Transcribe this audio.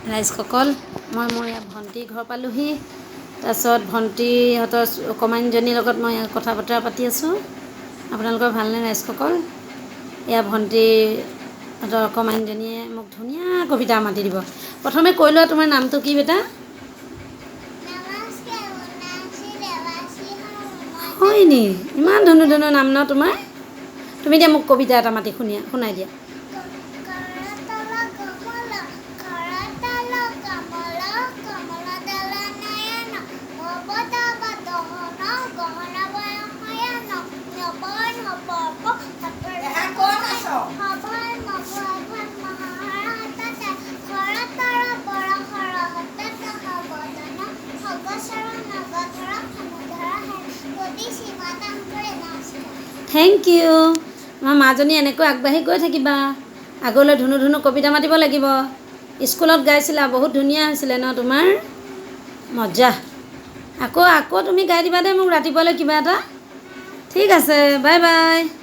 ৰাইজসকল, মই মোৰ ভণ্টিৰ ঘৰ পালোহি। তাৰপিছত ভণ্টিহঁতৰ অকণমানিজনীৰ লগত মই কথা বতৰা পাতি আছোঁ। আপোনালোকৰ ভালনে ৰাইজসকল? এয়া ভণ্টিহঁতৰ অকণমানিজনীয়ে মোক ধুনীয়া কবিতা মাতি দিব। প্ৰথমে কৈ লোৱা, তোমাৰ নামটো কি বেটা? হয় নি? ইমান ধুনীয়া ধুনীয়া নাম ন তোমাৰ? তুমি এতিয়া মোক কবিতা এটা মাতি শুনাই দিয়া। Thank you. আমাৰ মাজনী এনেকৈ আগবাঢ়ি গৈ থাকিবা। আগলৈ ধুনু ধুনু কবিতা মাতিব লাগিব। স্কুলত গাইছিলা, বহুত ধুনীয়া হৈছিলে ন তোমাৰ? মজা। আকৌ তুমি গাই দিবা দেই মোক ৰাতিপুৱালৈ কিবা এটা। ঠিক আছে, বাই বাই।